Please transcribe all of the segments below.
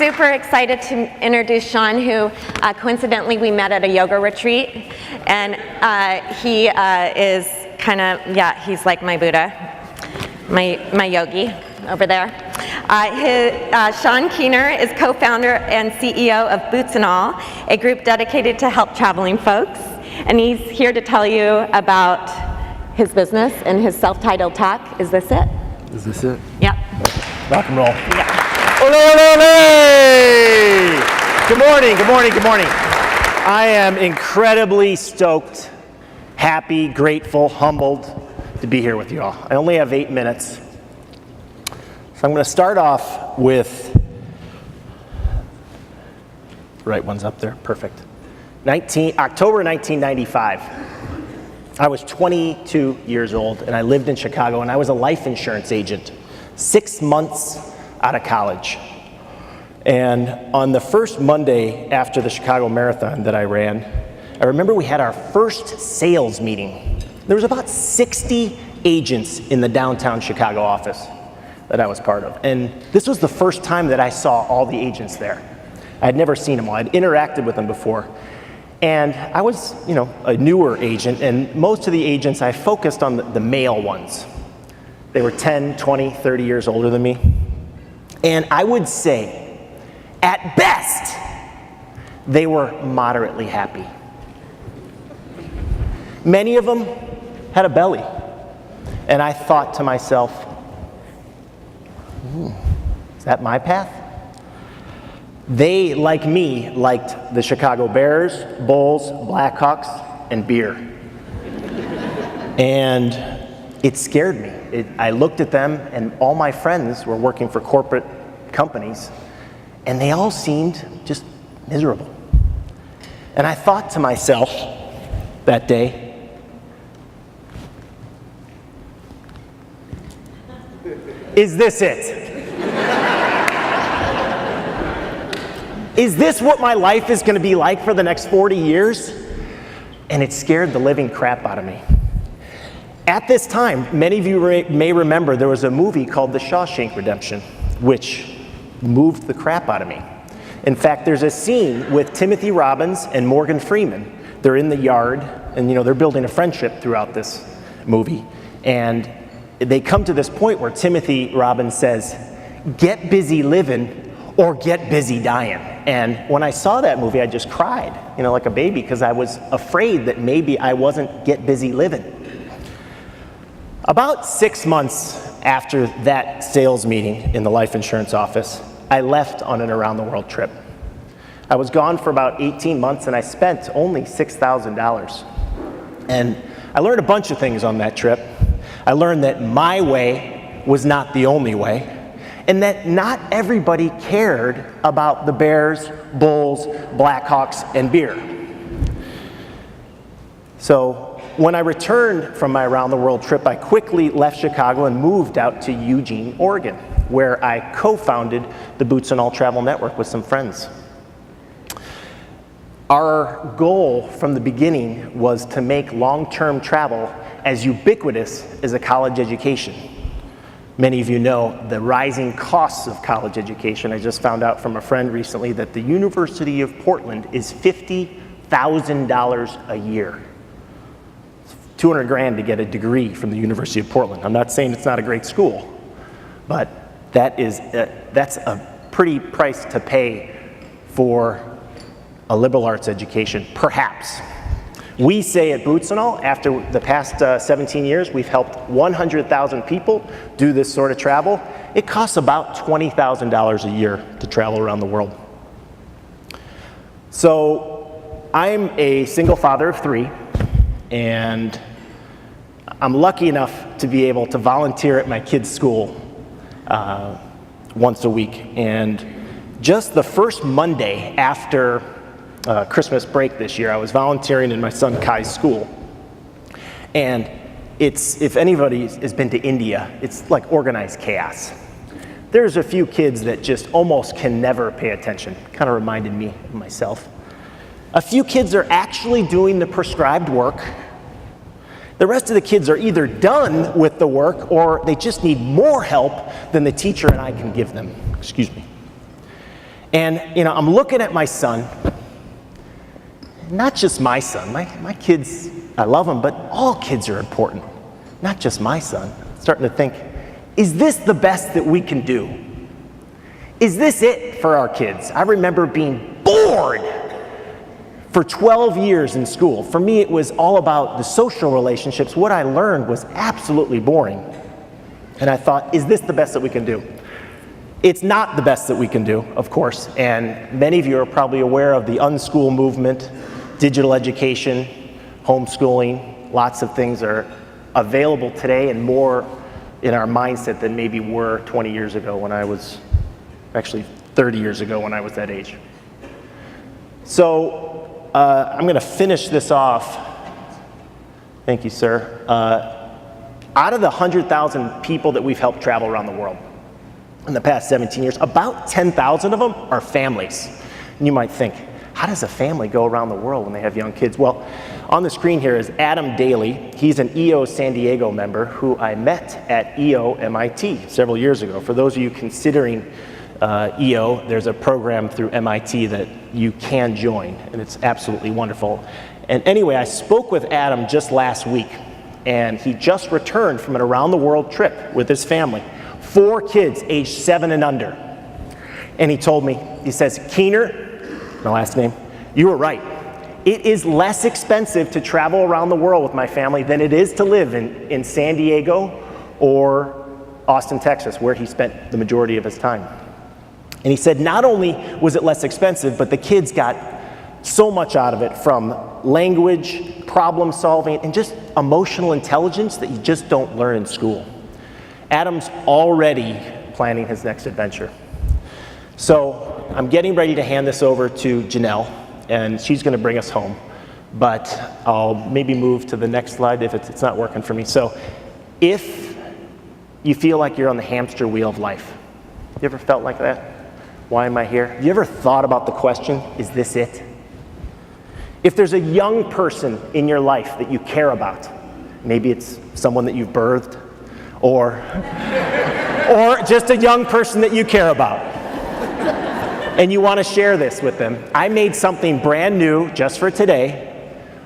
super excited to introduce Sean, who coincidentally we met at a yoga retreat, and he is kind of, he's like my Buddha, my yogi over there. SeanKeener is co-founder and CEO of Boots and All, a group dedicated to help traveling folks, and he's here to tell you about his business and his self-titled talk. Is this it? Is this it? Yep. Rock and roll. Yeah. Ole, ole, ole! Good morning, good morning, good morning. I am incredibly stoked, happy, grateful, humbled to be here with you all. I only have 8 minutes. So I'm going to start off with, right one's up there, perfect. October 1995. I was 22 years old and I lived in Chicago and I was a life insurance agent, 6 months out of college. And on the first Monday after the Chicago Marathon that I ran, I remember we had our first sales meeting. There was about 60 agents in the downtown Chicago office that I was part of. And this was the first time that I saw all the agents there. I had never seen them all. I'd interacted with them before. And I was, a newer agent, and most of the agents, I focused on the male ones. They were 10, 20, 30 years older than me. And I would say, at best, they were moderately happy. Many of them had a belly. And I thought to myself, is that my path? They, like me, liked the Chicago Bears, Bulls, Blackhawks, and beer. And it scared me. I looked at them, and all my friends were working for corporate companies, and they all seemed just miserable. And I thought to myself that day, is this it? Is this what my life is going to be like for the next 40 years? And it scared the living crap out of me. At this time, many of you may remember there was a movie called The Shawshank Redemption, which moved the crap out of me. In fact, there's a scene with Timothy Robbins and Morgan Freeman. They're in the yard, and they're building a friendship throughout this movie. And they come to this point where Timothy Robbins says, "Get busy living or get busy dying." And when I saw that movie, I just cried, like a baby, because I was afraid that maybe I wasn't get busy living. About 6 months after that sales meeting in the life insurance office, I left on an around-the-world trip. I was gone for about 18 months, and I spent only $6,000. And I learned a bunch of things on that trip. I learned that my way was not the only way, and that not everybody cared about the Bears, Bulls, Blackhawks, and beer. So when I returned from my around-the-world trip, I quickly left Chicago and moved out to Eugene, Oregon, where I co-founded the Boots and All Travel Network with some friends. Our goal from the beginning was to make long-term travel as ubiquitous as a college education. Many of you know the rising costs of college education. I just found out from a friend recently that the University of Portland is $50,000 a year. It's $200,000 to get a degree from the University of Portland. I'm not saying it's not a great school, but that's a pretty price to pay for a liberal arts education, perhaps. We say at Boots and All, after the past 17 years, we've helped 100,000 people do this sort of travel. It costs about $20,000 a year to travel around the world. So I'm a single father of 3, and I'm lucky enough to be able to volunteer at my kids' school once a week. And just the first Monday after Christmas break this year, I was volunteering in my son Kai's school. And if anybody has been to India, it's like organized chaos. There's a few kids that just almost can never pay attention. Kind of reminded me of myself. A few kids are actually doing the prescribed work. The rest of the kids are either done with the work or they just need more help than the teacher and I can give them. Excuse me. And, you know, I'm looking at my son, not just my son. My kids, I love them, but all kids are important, not just my son. I'm starting to think, is this the best that we can do? Is this it for our kids? I remember being bored for 12 years in school. For me, it was all about the social relationships. What I learned was absolutely boring. And I thought, is this the best that we can do? It's not the best that we can do, of course, and many of you are probably aware of the unschool movement, digital education, homeschooling. Lots of things are available today and more in our mindset than maybe were 20 years ago when I was, actually 30 years ago when I was that age. So I'm going to finish this off. Thank you, sir. Out of the 100,000 people that we've helped travel around the world in the past 17 years, about 10,000 of them are families. And you might think, how does a family go around the world when they have young kids? Well, on the screen here is Adam Daly. He's an EO San Diego member who I met at EO MIT several years ago. For those of you considering EO, there's a program through MIT that you can join, and it's absolutely wonderful. And anyway, I spoke with Adam just last week, and he just returned from an around the world trip with his family. 4 kids aged 7 and under. And he told me, he says, Keener, my last name, you were right. It is less expensive to travel around the world with my family than it is to live in San Diego or Austin, Texas, where he spent the majority of his time. And he said not only was it less expensive, but the kids got so much out of it, from language, problem solving, and just emotional intelligence that you just don't learn in school. Adam's already planning his next adventure. So I'm getting ready to hand this over to Janelle, and she's going to bring us home. But I'll maybe move to the next slide if it's not working for me. So if you feel like you're on the hamster wheel of life, you ever felt like that? Why am I here? Have you ever thought about the question, is this it? If there's a young person in your life that you care about, maybe it's someone that you've birthed, or just a young person that you care about, and you want to share this with them, I made something brand new just for today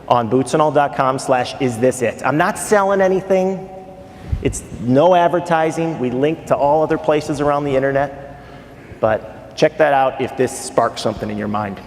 on bootsandall.com/isthisit. I'm not selling anything. It's no advertising. We link to all other places around the internet, but check that out if this sparks something in your mind.